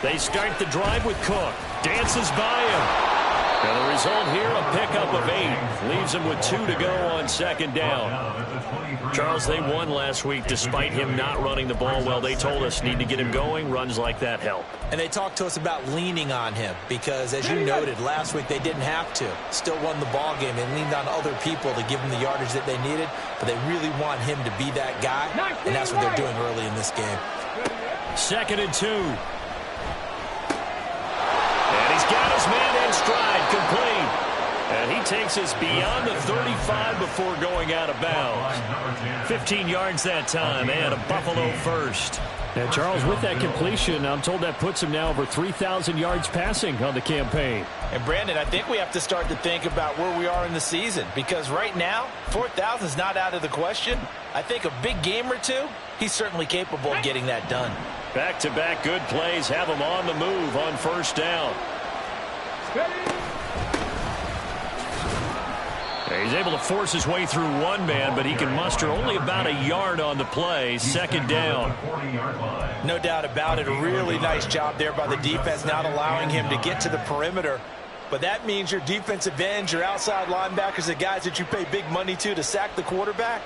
They start the drive with Cook. Dances by him. And the result here, a pickup of 8. Leaves him with 2 to go on second down. Charles, they won last week despite him not running the ball well. They told us need to get him going. Runs like that help. And they talked to us about leaning on him because, as you noted, last week they didn't have to. Still won the ball game. They leaned on other people to give them the yardage that they needed, but they really want him to be that guy, and that's what they're doing early in this game. 2nd and 2. And he's got his man in stride, complete. And he takes us beyond the 35 before going out of bounds. 15 yards that time, and a Buffalo first. And Charles, with that completion, I'm told that puts him now over 3,000 yards passing on the campaign. And Brandon, I think we have to start to think about where we are in the season, because right now, 4,000 is not out of the question. I think a big game or two, he's certainly capable of getting that done. Back-to-back good plays have him on the move on first down. He's able to force his way through one man, but he can muster only about a yard on the play. Second down. No doubt about it. A really nice job there by the defense, not allowing him to get to the perimeter. But that means your defensive ends, your outside linebackers, the guys that you pay big money to sack the quarterback,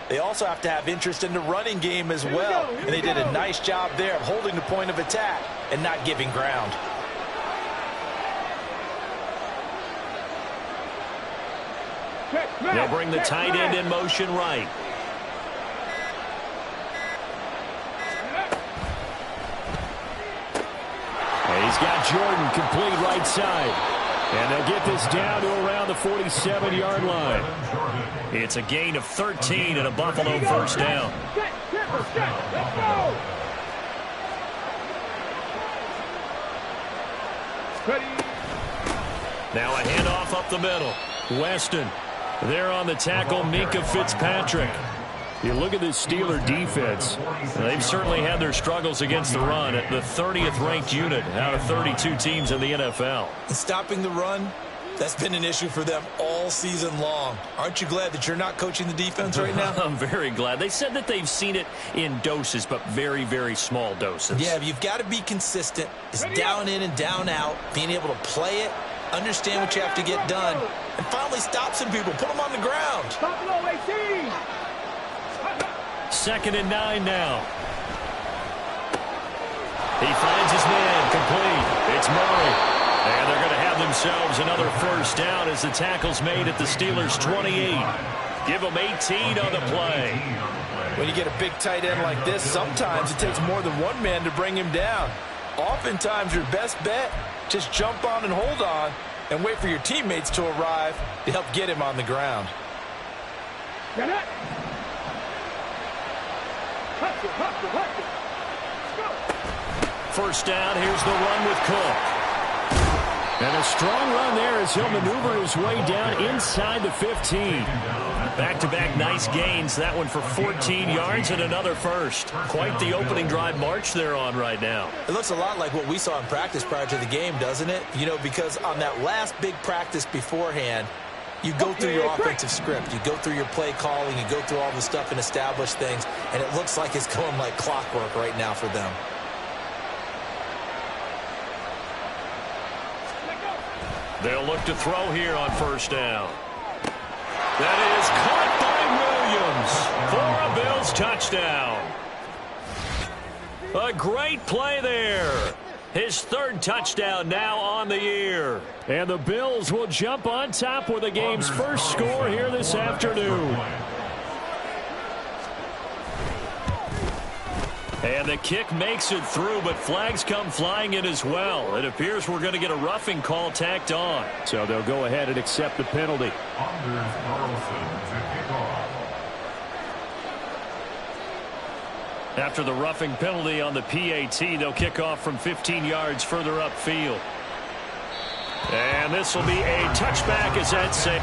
they also have to have interest in the running game as well. And they did a nice job there of holding the point of attack and not giving ground. They'll bring the tight end in motion right. And he's got Jordan complete right side. And they'll get this down to around the 47-yard line. It's a gain of 13 and a Buffalo first down. Now a handoff up the middle. Weston. There on the tackle, Minkah Fitzpatrick. You look at this Steeler defense. They've certainly had their struggles against the run at the 30th ranked unit out of 32 teams in the NFL. And stopping the run, that's been an issue for them all season long. Aren't you glad that you're not coaching the defense right now? I'm very glad. They said that they've seen it in doses, but very, very small doses. Yeah, you've got to be consistent. It's down in and down out, being able to play it, understand what you have to get done, and finally stop some people, put them on the ground. 2nd and 9 now. He finds his man complete. It's Murray. And they're going to have themselves another first down as the tackle's made at the Steelers' 28. Give them 18 on the play. When you get a big tight end like this, sometimes it takes more than one man to bring him down. Oftentimes your best bet, just jump on and hold on and wait for your teammates to arrive to help get him on the ground. First down, here's the run with Cook. And a strong run there as he'll maneuver his way down inside the 15. Back-to-back nice gains. That one for 14 yards and another first. Quite the opening drive march they're on right now. It looks a lot like what we saw in practice prior to the game, doesn't it? You know, because on that last big practice beforehand, you go through your offensive script. You go through your play calling. You go through all the stuff and establish things. And it looks like it's going like clockwork right now for them. They'll look to throw here on first down. That is caught by Williams for a Bills touchdown. A great play there. His third touchdown now on the year. And the Bills will jump on top with the game's first score here this afternoon. And the kick makes it through, but flags come flying in as well. It appears we're going to get a roughing call tacked on. So they'll go ahead and accept the penalty. After the roughing penalty on the PAT, they'll kick off from 15 yards further upfield. And this will be a touchback as Ed said.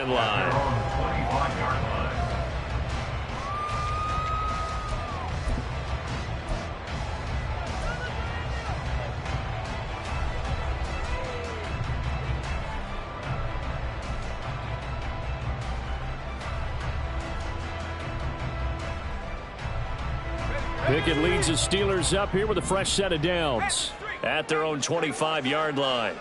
25-yard line. Pickett leads the Steelers up here with a fresh set of downs at their own 25-yard line.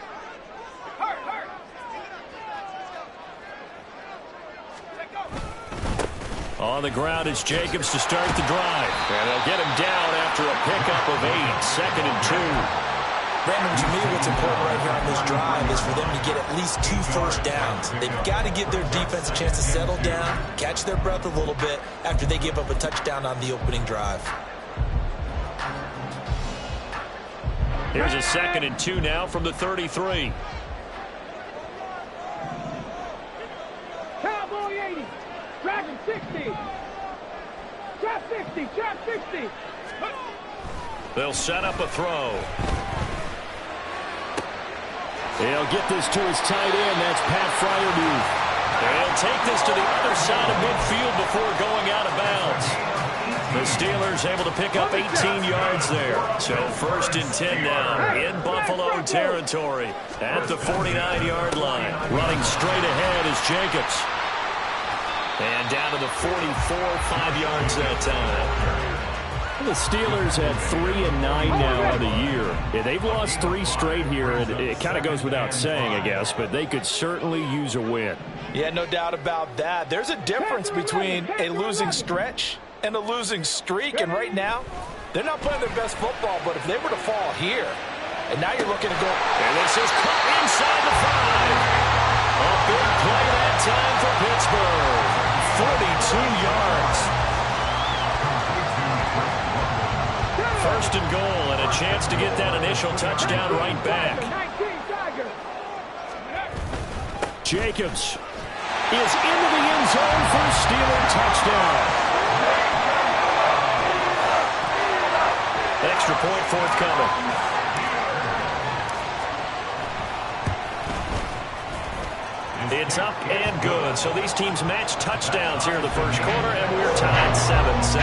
On the ground is Jacobs to start the drive. And they'll get him down after a pickup of 8, 2nd and 2. Brandon, to me, what's important right here on this drive is for them to get at least 2 first downs. They've got to give their defense a chance to settle down, catch their breath a little bit after they give up a touchdown on the opening drive. Here's a 2nd and 2 now from the 33. Cowboy 80. Dragon 60. Trap 60. Trap 60. They'll set up a throw. He'll get this to his tight end. That's Pat Freiermuth. They'll take this to the other side of midfield before going out of bounds. The Steelers able to pick up 18 yards there. So 1st and 10 now in Buffalo territory at the 49-yard line. Running straight ahead is Jacobs. And down to the 44, 5 yards that time. The Steelers had 3-9 now on the year. Yeah, they've lost 3 straight here, and it kind of goes without saying, I guess, but they could certainly use a win. Yeah, no doubt about that. There's a difference between a losing stretch and a losing streak, and right now, they're not playing their best football, but if they were to fall here, and now you're looking to go, and this is caught inside the 5. A big play that time for Pittsburgh. 42 yards. 1st and goal, and a chance to get that initial touchdown right back. Jacobs is into the end zone for a Steeler touchdown. Extra point forthcoming. It's up and good. So these teams match touchdowns here in the first quarter, and we're tied 7-7.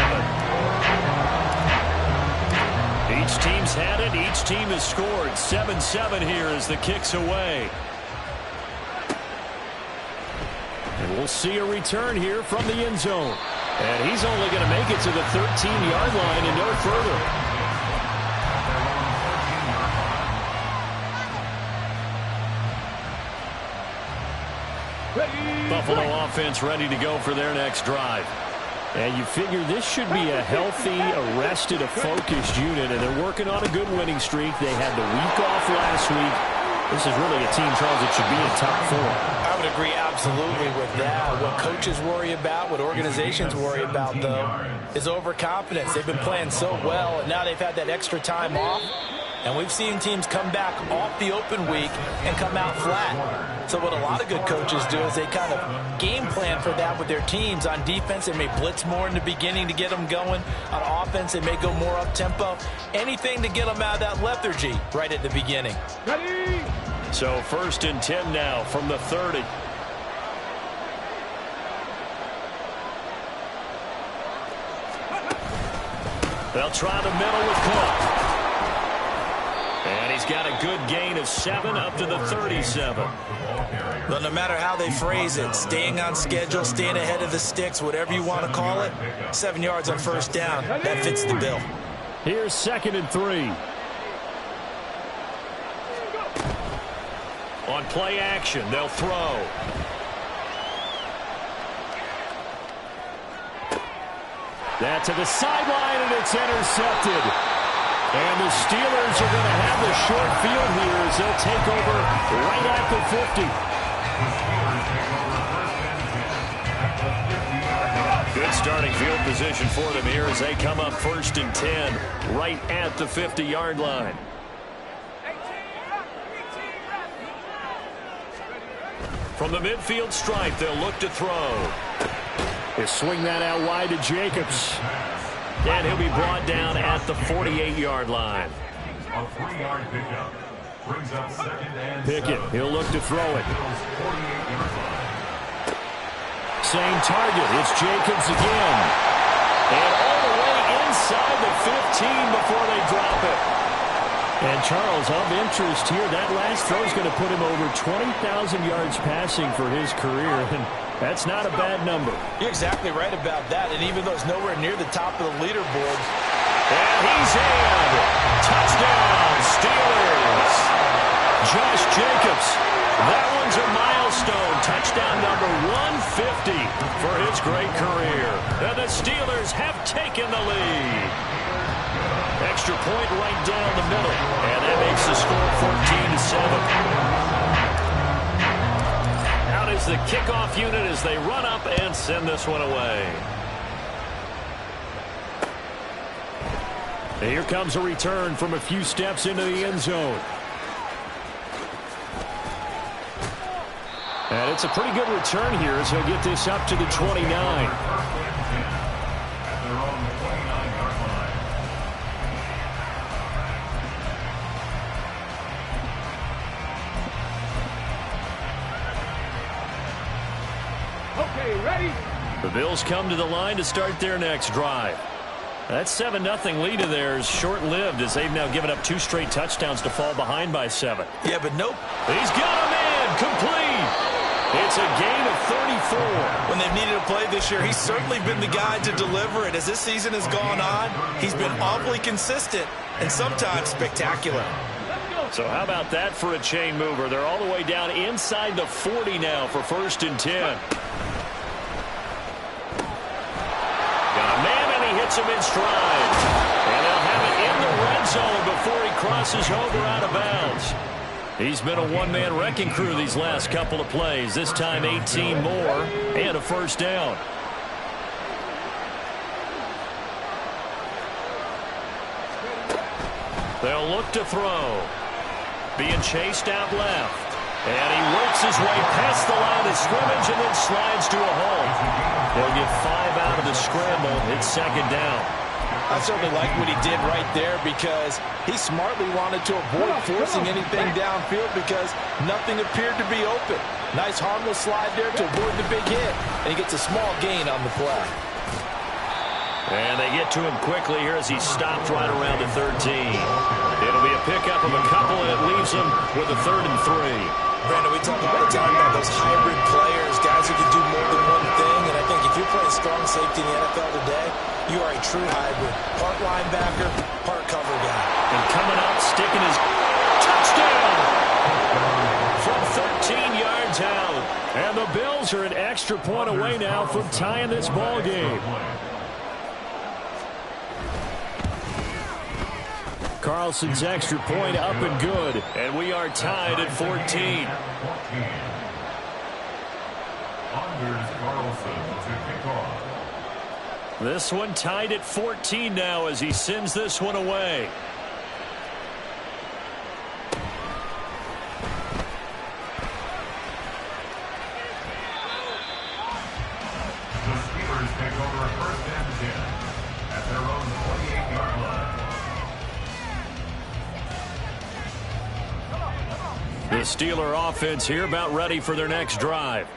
Each team's had it. Each team has scored. 7-7 here as the kick's away. And we'll see a return here from the end zone. And he's only going to make it to the 13-yard line and no further. Buffalo offense ready to go for their next drive. And you figure this should be a healthy, arrested, a focused unit, and they're working on a good winning streak. They had the week off last week. This is really a team, Charles, that should be in top 4. I would agree absolutely with that. What coaches worry about, what organizations worry about, though, is overconfidence. They've been playing so well, and now they've had that extra time off. And we've seen teams come back off the open week and come out flat. So what a lot of good coaches do is they kind of game plan for that with their teams. On defense, they may blitz more in the beginning to get them going. On offense, they may go more up-tempo. Anything to get them out of that lethargy right at the beginning. So 1st and 10 now from the 30. They'll try the middle with Cook. And he's got a good gain of 7 up to the 37. Well, no matter how they phrase it, staying on schedule, staying ahead of the sticks, whatever you want to call it, 7 yards on 1st down, that fits the bill. Here's 2nd and 3. On play action, they'll throw. That to the sideline, and it's intercepted. And the Steelers are going to have the short field here as they'll take over right at the 50. Good starting field position for them here as they come up 1st and 10 right at the 50-yard line. From the midfield stripe, they'll look to throw. They swing that out wide to Jacobs. And he'll be brought down at the 48-yard line. A 3-yard pickup brings up 2nd and 7. Pickett, he'll look to throw it. same target. It's Jacobs again. And all the way inside the 15 before they drop it. And Charles, of interest here, that last throw is going to put him over 20,000 yards passing for his career, and that's not a bad number. You're exactly right about that, and even though it's nowhere near the top of the leaderboard. And he's in. Touchdown, Steelers. Josh Jacobs. That one's a milestone. Touchdown number 150 for his great career. And the Steelers have taken the lead. Extra point right down the middle. And that makes the score 14-7. Out is the kickoff unit as they run up and send this one away. Here comes a return from a few steps into the end zone. And it's a pretty good return here as he'll get this up to the 29. Okay, ready? The Bills come to the line to start their next drive. That 7-0 lead of theirs short-lived as they've now given up 2 straight touchdowns to fall behind by 7. Yeah, but nope. He's got him in. Complete. It's a gain of 34. When they've needed a play this year, he's certainly been the guy to deliver it. As this season has gone on, he's been awfully consistent and sometimes spectacular. So how about that for a chain mover? They're all the way down inside the 40 now for 1st and 10. Got a man, and he hits him in stride. And they'll have it in the red zone before he crosses over out of bounds. He's been a one-man wrecking crew these last couple of plays. This time 18 more and a 1st down. They'll look to throw. Being chased out left. And he works his way past the line of scrimmage and then slides to a halt. They'll get 5 out of the scramble. It's 2nd down. I certainly like what he did right there because he smartly wanted to avoid forcing anything downfield because nothing appeared to be open. Nice harmless slide there to avoid the big hit, and he gets a small gain on the play. And they get to him quickly here as he stopped right around the 13. It'll be a pickup of a couple, and it leaves him with a 3rd and 3. Brandon, we talk all the time about those hybrid players, guys who can do more than one thing, and I think if you're playing strong safety in the NFL today, you are a true hybrid. Part linebacker, part cover guy. And coming up, sticking his touchdown from 13 yards out. And the Bills are an extra point away now from tying this ball game. Carlson's extra point up and good. And we are tied at 14. This one tied at 14 now as he sends this one away. The Steelers take over 1st and 10 at their own 28-yard line. The Steeler offense here about ready for their next drive.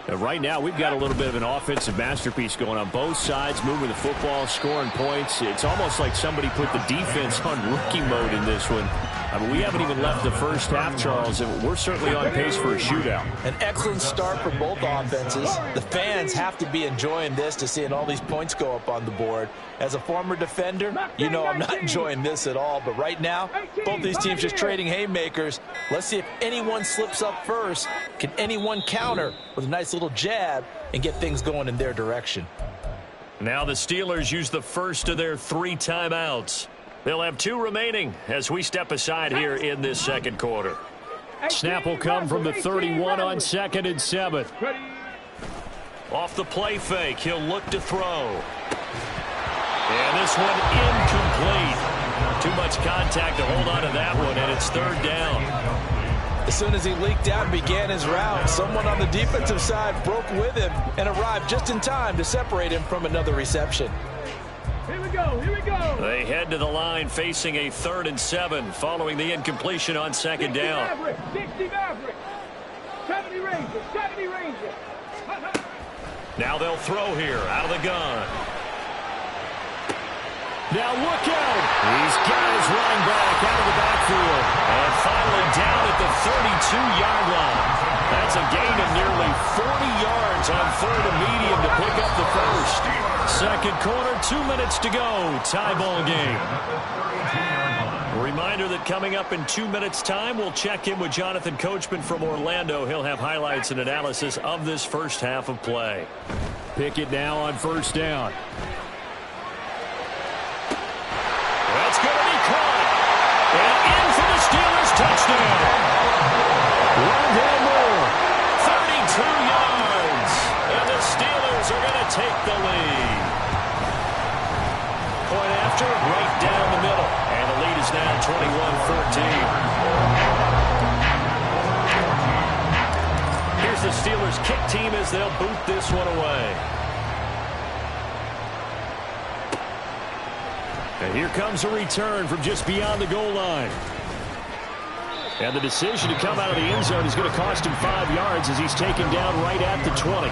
Right now, we've got a little bit of an offensive masterpiece going on both sides, moving the football, scoring points. It's almost like somebody put the defense on rookie mode in this one. I mean, we haven't even left the first half, Charles, and we're certainly on pace for a shootout. An excellent start for both offenses. The fans have to be enjoying this to seeing all these points go up on the board. As a former defender, you know I'm not enjoying this at all. But right now, both these teams just trading haymakers. Let's see if anyone slips up first. Can anyone counter with a nice little jab and get things going in their direction? Now the Steelers use the first of their 3 timeouts. They'll have 2 remaining as we step aside here in this 2nd quarter. Snap will come from the 31 on 2nd and 7. Off the play fake, he'll look to throw. And this one incomplete. Too much contact to hold on to that one, and it's 3rd down. As soon as he leaked out and began his route, someone on the defensive side broke with him and arrived just in time to separate him from another reception. Here we go, here we go. They head to the line facing a 3rd and 7 following the incompletion on 2nd down. 60 Mavericks, 70 Rangers, 70 Rangers. Now they'll throw here out of the gun. Now look out. He's got his running back out of the backfield. And finally down at the 32-yard line. That's a gain of nearly 40 yards on 3rd and medium to pick up the first. Second quarter, 2 minutes to go. Tie ball game. A reminder that coming up in 2 minutes' time, we'll check in with Jonathan Coachman from Orlando. He'll have highlights and analysis of this first half of play. Pickett now on first down. That's going to be caught. And in for the Steelers touchdown. Rondale Moore, 32 yards. And the Steelers are going to take the lead. Point after, right down the middle. And the lead is now 21-14. Here's the Steelers kick team as they'll boot this one away. And here comes a return from just beyond the goal line. And the decision to come out of the end zone is going to cost him 5 yards as he's taken down right at the 20.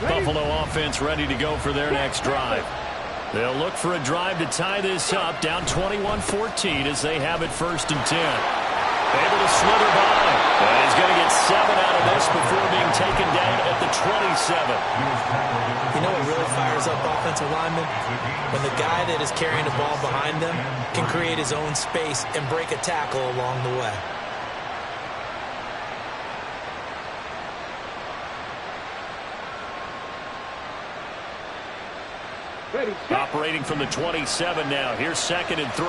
Buffalo offense ready to go for their next drive. They'll look for a drive to tie this up, down 21-14 as they have it 1st and 10. Able to slither by. And he's going to get 7 out of this before being taken down at the 27. You know what really fires up offensive linemen? When the guy that is carrying the ball behind them can create his own space and break a tackle along the way. Operating from the 27 now. Here's 2nd and 3.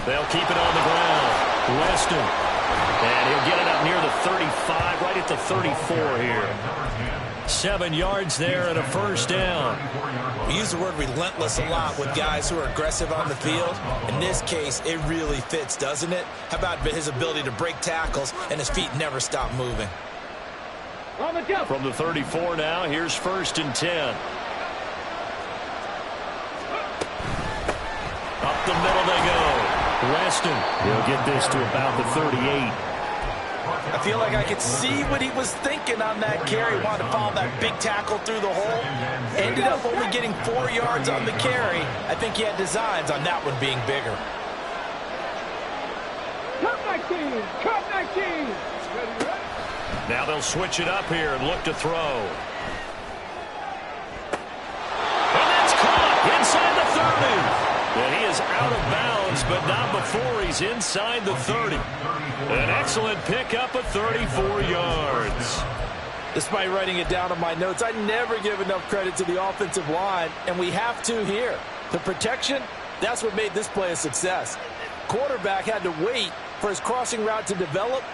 They'll keep it on the ground. Weston. And he'll get it up near the 35, right at the 34 here. 7 yards there and a first down. We use the word relentless a lot with guys who are aggressive on the field. In this case, it really fits, doesn't it? How about his ability to break tackles and his feet never stop moving? From the 34 now, here's 1st and 10. Up the middle they go. Weston, he'll get this to about the 38. I feel like I could see what he was thinking on that carry. Wanted to follow that big tackle through the hole. Ended up only getting 4 yards on the carry. I think he had designs on that one being bigger. Cut 19! Cut 19! Now they'll switch it up here and look to throw. And that's caught inside the 30. And he is out of bounds, but not before he's inside the 30. An excellent pickup of 34 yards. Despite writing it down on my notes, I never give enough credit to the offensive line, and we have to here. The protection, that's what made this play a success. Quarterback had to wait for his crossing route to develop,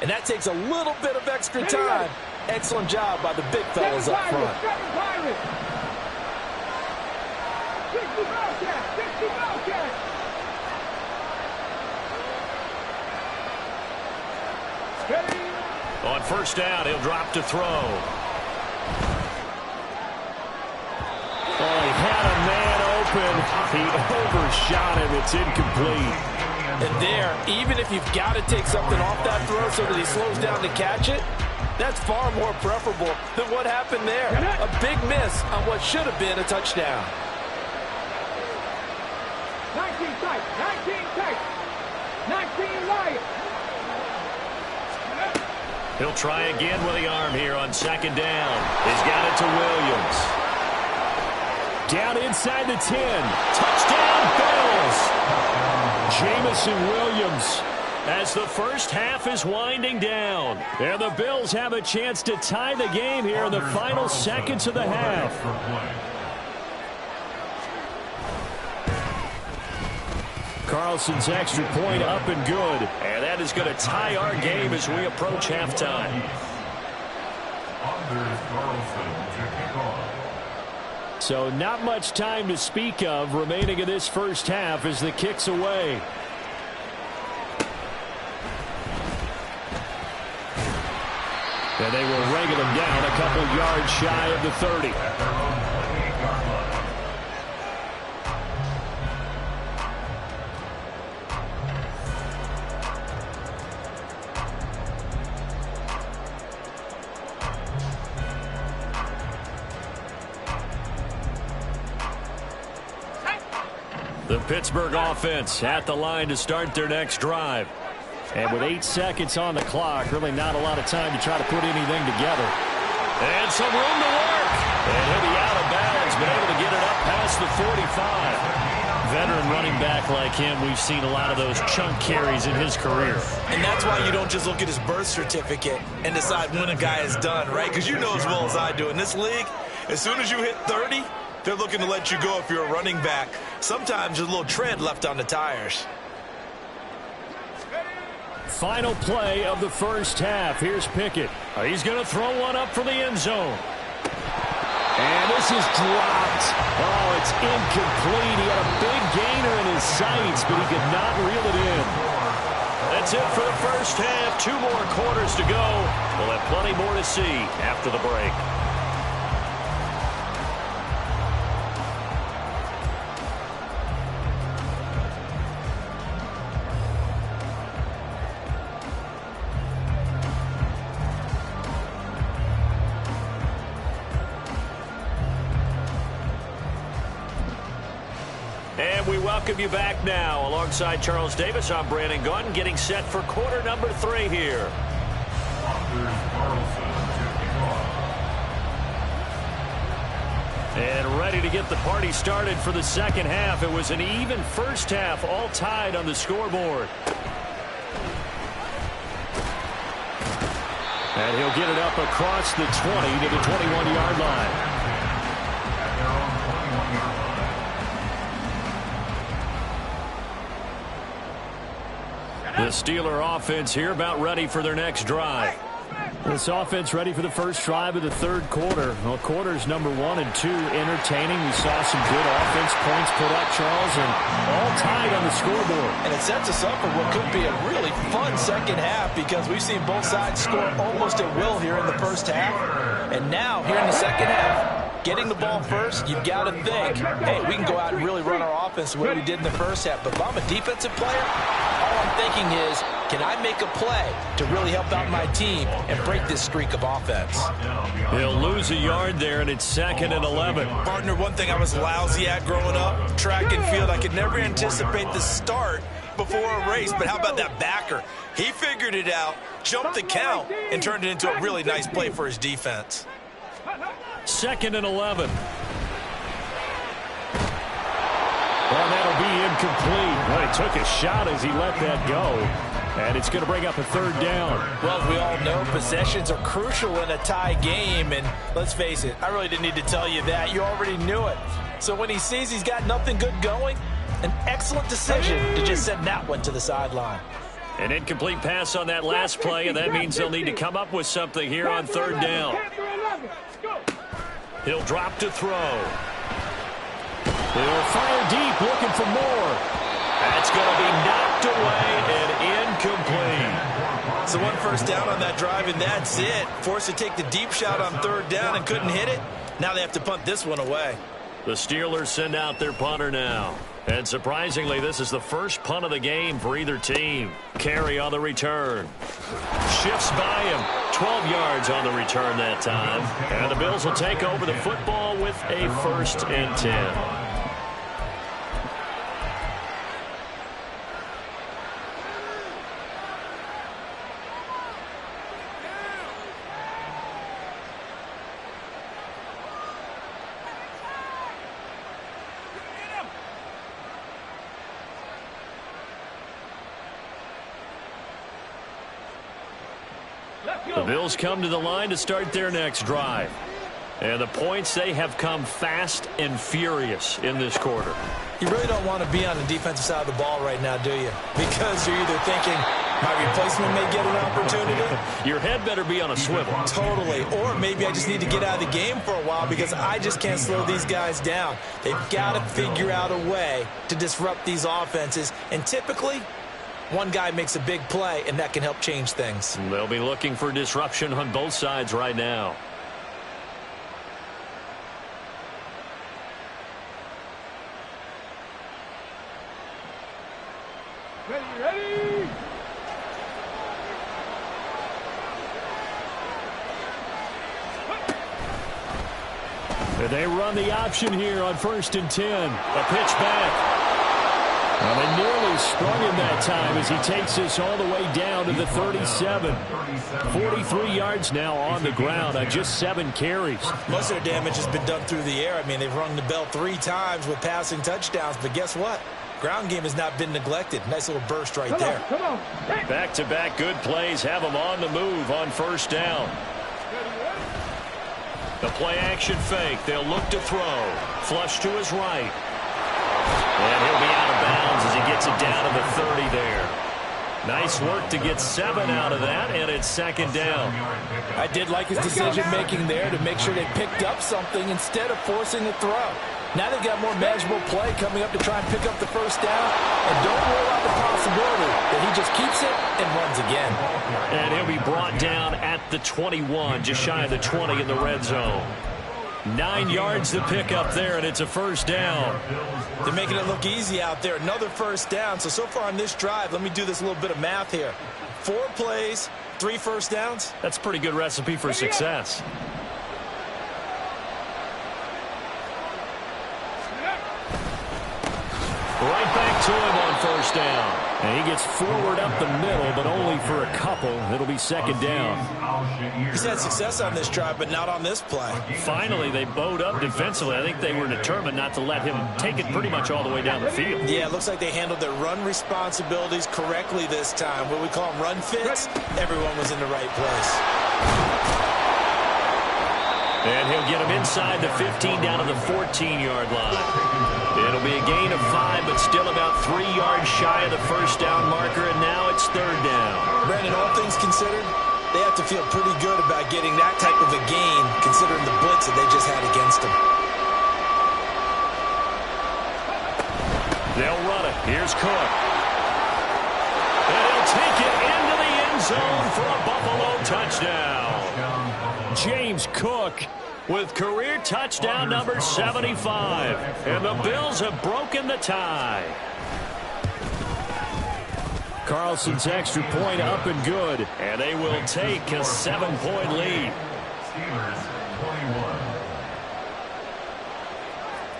and that takes a little bit of extra time. Excellent job by the big fellas up front. 60 Bellcat! 60 Bellcat! On first down, he'll drop to throw. Oh, he had a man open. He overshot him. It's incomplete. And there, even if you've got to take something off that throw so that he slows down to catch it, that's far more preferable than what happened there. A big miss on what should have been a touchdown. 19 tight, 19 tight, 19 light. He'll try again with the arm here on second down. He's got it to Williams. Down inside the 10. Touchdown, Bills. Jamison Williams as the first half is winding down. And the Bills have a chance to tie the game here in the final seconds of the half. Carlson's extra point up and good. And that is going to tie our game as we approach halftime. So not much time to speak of remaining in this first half as the kick's away. And they will wrangle him down a couple yards shy of the 30. The Pittsburgh offense at the line to start their next drive. And with 8 seconds on the clock, really not a lot of time to try to put anything together. And some room to work. And he'll be out of bounds, but able to get it up past the 45. Veteran running back like him, we've seen a lot of those chunk carries in his career. And that's why you don't just look at his birth certificate and decide when a guy is done, right? Because you know as well as I do, in this league, as soon as you hit 30, they're looking to let you go if you're a running back. Sometimes there's a little tread left on the tires. Final play of the first half. Here's Pickett. He's going to throw one up for the end zone. And this is dropped. Oh, it's incomplete. He had a big gainer in his sights, but he could not reel it in. That's it for the first half. 2 more quarters to go. We'll have plenty more to see after the break. And we welcome you back now. Alongside Charles Davis, I'm Brandon Gunn, getting set for quarter number 3 here. And ready to get the party started for the second half. It was an even first half, all tied on the scoreboard. And he'll get it up across the 20 to the 21-yard line. The Steeler offense here about ready for their next drive. This offense ready for the first drive of the third quarter. Well, quarters number 1 and 2 entertaining. We saw some good offense points put up, Charles, and all tied on the scoreboard. And it sets us up for what could be a really fun second half because we've seen both sides score almost at will here in the first half. And now, here in the second half, getting the ball first, you've got to think, hey, we can go out and really run our offense the way we did in the first half. But if I'm a defensive player, all I'm thinking is, can I make a play to really help out my team and break this streak of offense? He'll lose a yard there, and it's 2nd and 11. Partner, one thing I was lousy at growing up, track and field, I could never anticipate the start before a race. But how about that backer? He figured it out, jumped the count, and turned it into a really nice play for his defense. 2nd and 11. Well, that'll be incomplete. Well, he took a shot as he let that go. And it's going to bring up a 3rd down. Well, as we all know, possessions are crucial in a tie game. And let's face it, I really didn't need to tell you that. You already knew it. So when he sees he's got nothing good going, an excellent decision to just send that one to the sideline. An incomplete pass on that last play, and that means they'll need to come up with something here on 3rd down. He'll drop to throw. He'll fire deep, looking for more. That's going to be knocked away and incomplete. So 1 first down on that drive, and that's it. Forced to take the deep shot on 3rd down and couldn't hit it. Now they have to punt this one away. The Steelers send out their punter now. And surprisingly, this is the first punt of the game for either team. Carey on the return. Shifts by him. 12 yards on the return that time. And the Bills will take over the football with a 1st and 10. The Bills come to the line to start their next drive. And the points, they have come fast and furious in this quarter. You really don't want to be on the defensive side of the ball right now, do you? Because you're either thinking, my replacement may get an opportunity. Your head better be on a swivel. Totally. Or maybe I just need to get out of the game for a while because I just can't slow these guys down. They've got to figure out a way to disrupt these offenses. And typically, One guy makes a big play, and that can help change things. They'll be looking for disruption on both sides right now. Ready. They run the option here on 1st and 10. A pitch back. Well, they nearly sprung him that time as he takes this all the way down to the 37. 43 yards now on the ground on just 7 carries. Most of their damage has been done through the air. I mean, they've rung the bell 3 times with passing touchdowns, but guess what? Ground game has not been neglected. Nice little burst right there. Come on. Back-to-back good plays have them on the move on 1st down. The play-action fake. They'll look to throw. Flush to his right. And he'll be out of bounds as he gets it down to the 30 there. Nice work to get 7 out of that, and it's 2nd down. I did like his decision-making there to make sure they picked up something instead of forcing a throw. Now they've got more manageable play coming up to try and pick up the 1st down. And don't rule out the possibility that he just keeps it and runs again. And he'll be brought down at the 21, just shy of the 20 in the red zone. 9 yards to pick up there, and it's a 1st down. They're making it look easy out there. Another 1st down. So far on this drive, let me do this little bit of math here. 4 plays, 3 1st downs. That's a pretty good recipe for success. Right back to him on 1st down. And he gets forward up the middle, but only for a couple. It'll be 2nd down. He's had success on this drive, but not on this play. Finally, they bowed up defensively. I think they were determined not to let him take it pretty much all the way down the field. Yeah, it looks like they handled their run responsibilities correctly this time. What we call them run fits, everyone was in the right place. And he'll get him inside the 15 down to the 14-yard line. It'll be a gain of 5, but still about 3 yards shy of the 1st down marker, and now it's 3rd down. Brandon, all things considered, they have to feel pretty good about getting that type of a gain, considering the blitz that they just had against them. They'll run it. Here's Cook. And he'll take it into the end zone for a Buffalo touchdown. James Cook with career touchdown number 75. And the Bills have broken the tie. Carlson's extra point up and good. And they will take a 7-point lead.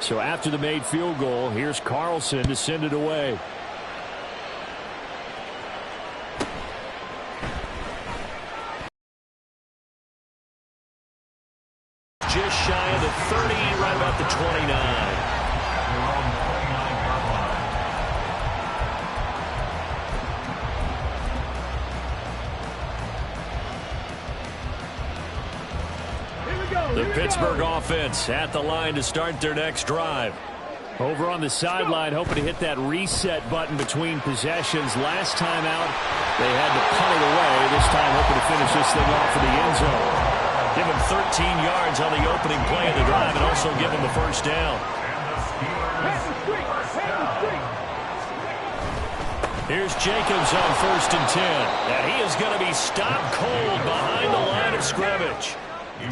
So after the made field goal, here's Carlson to send it away. Just shy of the 30, right about the 29. The Pittsburgh offense at the line to start their next drive. Over on the sideline, hoping to hit that reset button between possessions. Last time out, they had to punt it away. This time, hoping to finish this thing off in the end zone. Give him 13 yards on the opening play of the drive and also give him the 1st down. Here's Jacobs on 1st and 10. And he is going to be stopped cold behind the line of scrimmage.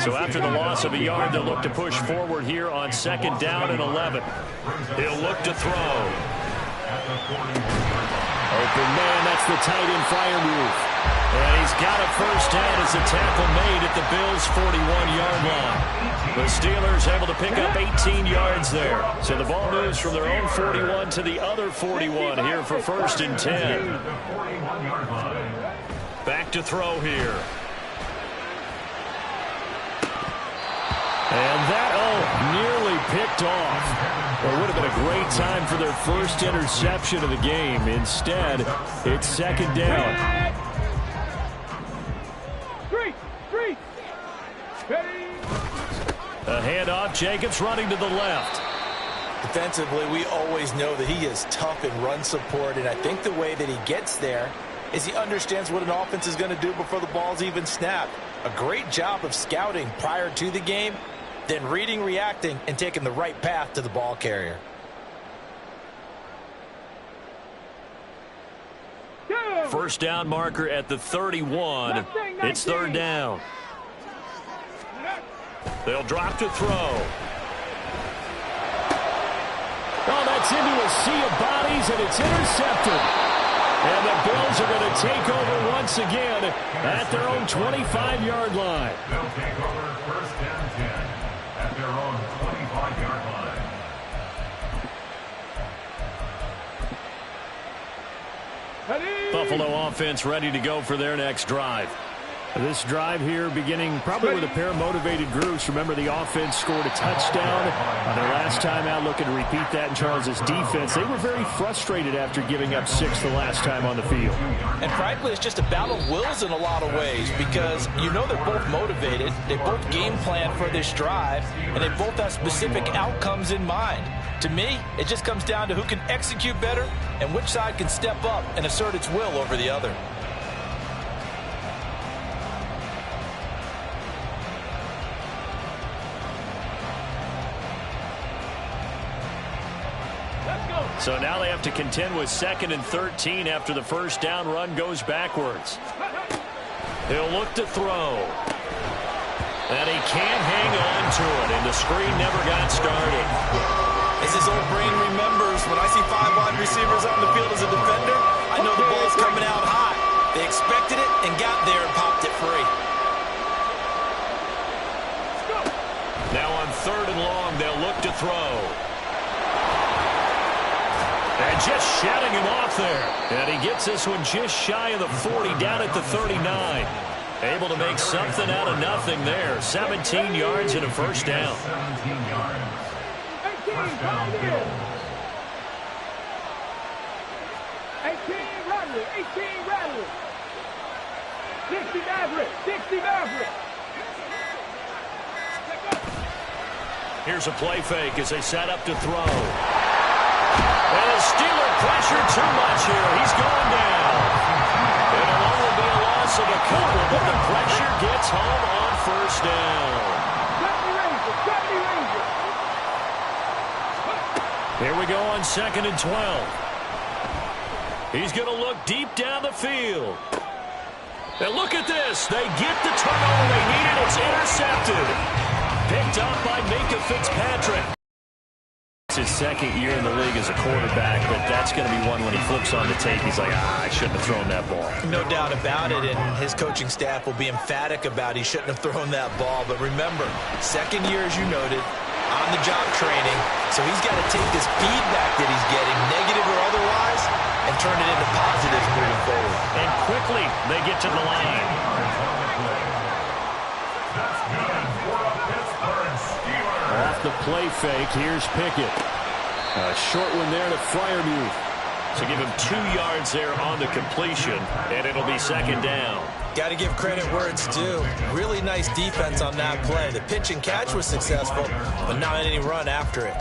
So after the loss of a yard, they'll look to push forward here on 2nd down and 11. He'll look to throw. Open man, that's the tight end Freiermuth. And he's got a 1st down as the tackle made at the Bills' 41-yard line. The Steelers able to pick up 18 yards there. So the ball moves from their own 41 to the other 41 here for 1st and 10. Back to throw here. And that, nearly picked off. Well, it would have been a great time for their first interception of the game. Instead, it's 2nd down. A handoff, Jacobs running to the left. Defensively, we always know that he is tough in run support, and I think the way that he gets there is he understands what an offense is going to do before the ball's even snapped. A great job of scouting prior to the game, then reading, reacting, and taking the right path to the ball carrier. First down marker at the 31. It's third down. They'll drop to throw. Oh, that's into a sea of bodies, and it's intercepted. And the Bills are going to take over once again at their own 25-yard line. They'll take over first and 10 at their own 25-yard line. Buffalo offense ready to go for their next drive. This drive here beginning probably with a pair of motivated groups. Remember, the offense scored a touchdown on their last time out, looking to repeat that in Charles' defense. They were very frustrated after giving up 6 the last time on the field. And frankly, it's just a battle of wills in a lot of ways because you know they're both motivated. They both game plan for this drive, and they both have specific outcomes in mind. To me, it just comes down to who can execute better and which side can step up and assert its will over the other. So now they have to contend with 2nd and 13 after the first down run goes backwards. He'll look to throw. And he can't hang on to it, and the screen never got started. As his old brain remembers, when I see 5 wide receivers on the field as a defender, I know the ball's coming out hot. They expected it and got there and popped it free. Now on 3rd and long, they'll look to throw. And just shutting him off there. And he gets this one just shy of the 40, down at the 39. Able to make something out of nothing there. 17 yards and a first down. 17 yards. 18, Rattler. 18, Rattler. 60 Maverick. 60 Maverick. Here's a play fake as they set up to throw. And the Steeler pressure too much here. He's going down. It'll only be a loss of a couple, but the pressure gets home on first down. Here we go on 2nd and 12. He's going to look deep down the field. And look at this. They get the turnover they needed. It's intercepted. Picked up by Minkah Fitzpatrick. It's his 2nd year in the league as a quarterback, but that's going to be one when he flips on the tape, he's like, I shouldn't have thrown that ball. No doubt about it, and his coaching staff will be emphatic about he shouldn't have thrown that ball. But remember, 2nd year, as you noted, on-the-job training, so he's got to take this feedback that he's getting, negative or otherwise, and turn it into positives moving forward. And quickly, they get to the line. Off the play fake, here's Pickett. A short one there to Freiermuth. So give him 2 yards there on the completion, and it'll be 2nd down. Got to give credit where it's due. Really nice defense on that play. The pitch and catch was successful, but not any run after it.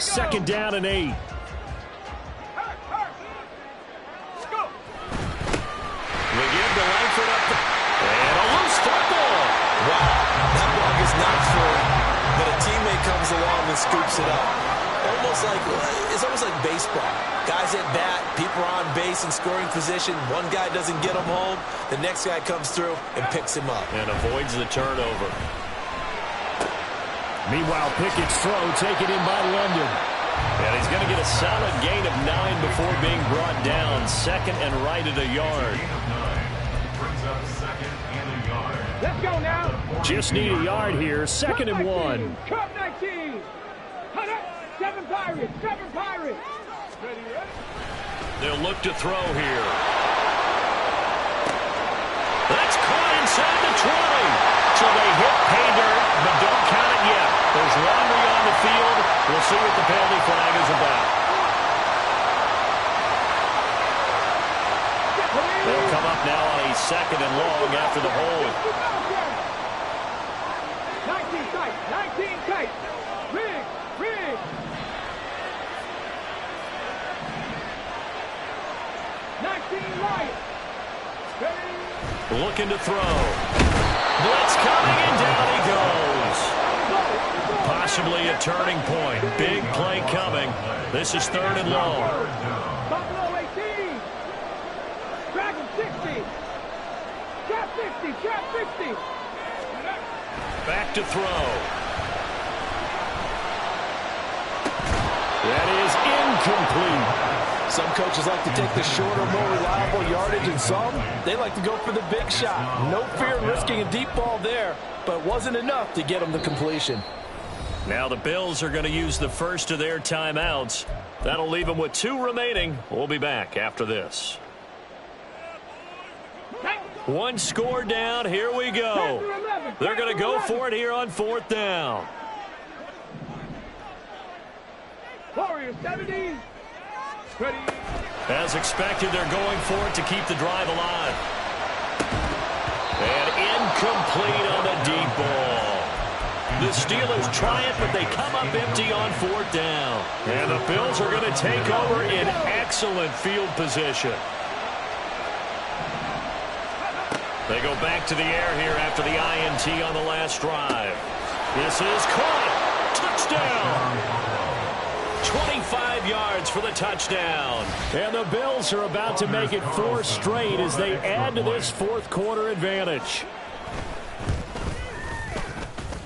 2nd down and 8. We give the Langford up and a loose football. Wow, that ball gets knocked free, but a teammate comes along and scoops it up. It's almost like baseball. Guys at bat, people are on base in scoring position. One guy doesn't get him home. The next guy comes through and picks him up. And avoids the turnover. Meanwhile, Pickett's throw taken in by London. And he's going to get a solid gain of 9 before being brought down. 2nd and right at a yard. Let's go now. Just need a yard here. 2nd and 1. Cup 19. 7 Pirates. 7 Pirates. Ready? They'll look to throw here. That's caught inside the 20. So they hit pay dirt, but don't count it yet. There's laundry on the field. We'll see what the penalty flag is about. They'll come up now on a 2nd and long after the hold. 19 tight. 19 tight. Rig. 19 light. Looking to throw. Blitz coming, and down he goes. Possibly a turning point. Big play coming. This is 3rd and long. Buffalo Trap 60. Back to throw. That is incomplete. Some coaches like to take the shorter, more reliable yardage, and some, they like to go for the big shot. No fear in risking a deep ball there, but it wasn't enough to get them the completion. Now the Bills are going to use the first of their timeouts. That'll leave them with 2 remaining. We'll be back after this. 1 score down. Here we go. They're going to go for it here on 4th down. Warriors 70. Ready. As expected, they're going for it to keep the drive alive. And incomplete on the deep ball. The Steelers try it, but they come up empty on 4th down. And the Bills are going to take over in excellent field position. They go back to the air here after the INT on the last drive. This is caught. Touchdown. 25 yards for the touchdown. And the Bills are about to make it 4 straight as they add to this 4th quarter advantage.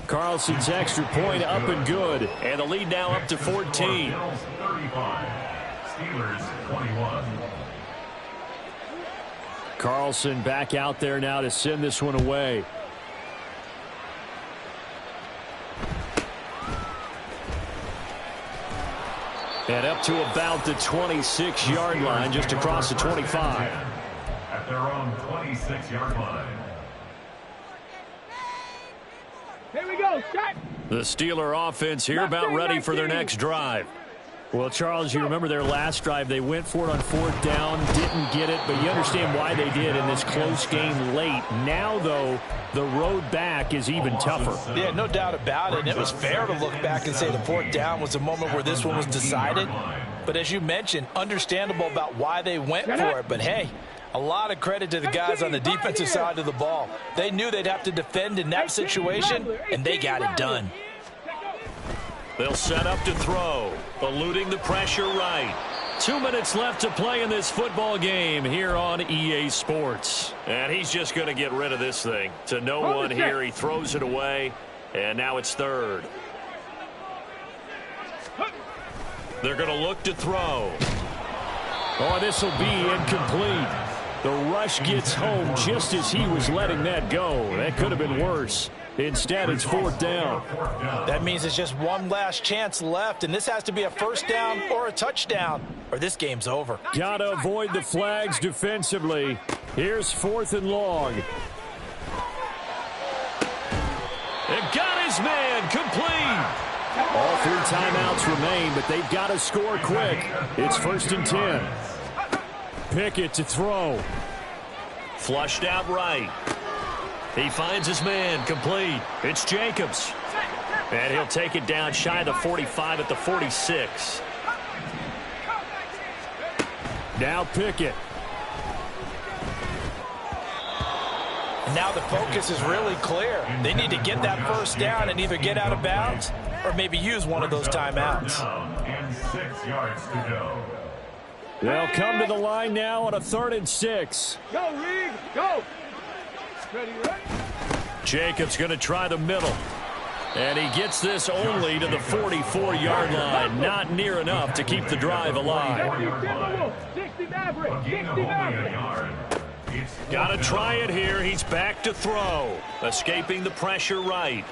Carlson's extra point up and good. And the lead now up to 14. Bills 35, Steelers 21. Carlson back out there now to send this one away. And up to about the 26-yard line, just across the 25. At their own 26-yard line. Here we go. Shot. The Steeler offense here about ready for their next drive. Well, Charles, you remember their last drive. They went for it on 4th down, didn't get it, but you understand why they did in this close game late. Now, though, the road back is even tougher. Yeah, no doubt about it. And it was fair to look back and say the 4th down was the moment where this one was decided. But as you mentioned, understandable about why they went for it. But, hey, a lot of credit to the guys on the defensive side of the ball. They knew they'd have to defend in that situation, and they got it done. They'll set up to throw, eluding the pressure right. 2 minutes left to play in this football game here on EA Sports. And he's just going to get rid of this thing. To no one here, he throws it away, and now it's 3rd. They're going to look to throw. Oh, this will be incomplete. The rush gets home just as he was letting that go. That could have been worse. Instead, it's 4th down. That means it's just one last chance left, and this has to be a 1st down or a touchdown, or this game's over. Got to avoid the flags defensively. Here's 4th and long. And got his man complete. All 3 timeouts remain, but they've got to score quick. It's 1st and 10. Pickett to throw. Flushed out right. He finds his man complete. It's Jacobs. And he'll take it down shy of the 45 at the 46. Now Pickett. And now the focus is really clear. They need to get that 1st down and either get out of bounds or maybe use one of those timeouts. And 6 yards to go. They'll come to the line now on a 3rd and 6. Go, Reed. Go. Ready, ready. Jacobs going to try the middle. And he gets this only to the 44-yard line. Not near enough to keep the drive alive. 60 Maverick. 60 Maverick. Got to try it here. He's back to throw. Escaping the pressure right.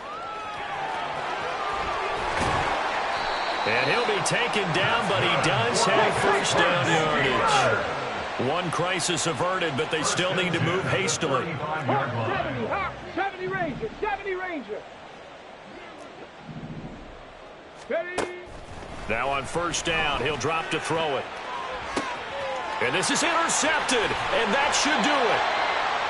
And he'll be taken down, but he does have 1st down yardage. One crisis averted, but they still need to move hastily. 70 Ranger. 70 Ranger. Ready. Now on 1st down, he'll drop to throw it. And this is intercepted, and that should do it.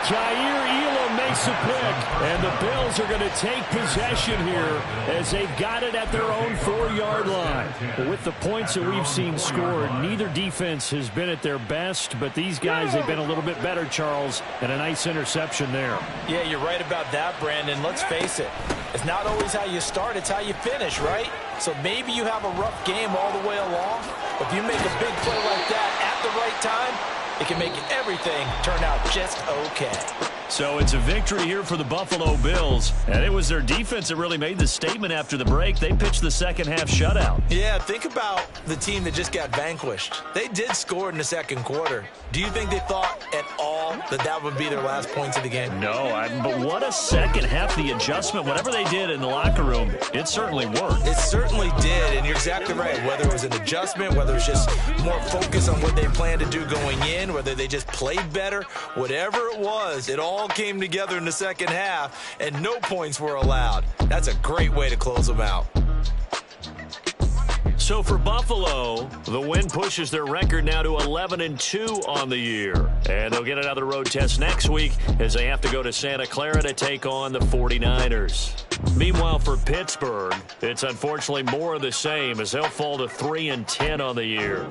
Jair Elam makes a pick, and the Bills are going to take possession here as they've got it at their own 4-yard line. But with the points that we've seen scored, neither defense has been at their best, but these guys have been a little bit better, Charles, and a nice interception there. Yeah, you're right about that, Brandon. Let's face it. It's not always how you start, it's how you finish, right? So maybe you have a rough game all the way along, but if you make a big play like that at the right time, it can make everything turn out just okay. So it's a victory here for the Buffalo Bills, and it was their defense that really made the statement after the break. They pitched the second half shutout. Yeah, think about the team that just got vanquished. They did score in the second quarter. Do you think they thought at all that that would be their last points of the game? No, but what a second half. The adjustment, whatever they did in the locker room, it certainly worked. It certainly did, and you're exactly right. Whether it was an adjustment, whether it's just more focus on what they planned to do going in, whether they just played better, whatever it was, it all came together in the second half, and no points were allowed. That's a great way to close them out. So for Buffalo, the win pushes their record now to 11-2 on the year. And they'll get another road test next week as they have to go to Santa Clara to take on the 49ers. Meanwhile, for Pittsburgh, it's unfortunately more of the same as they'll fall to 3-10 on the year.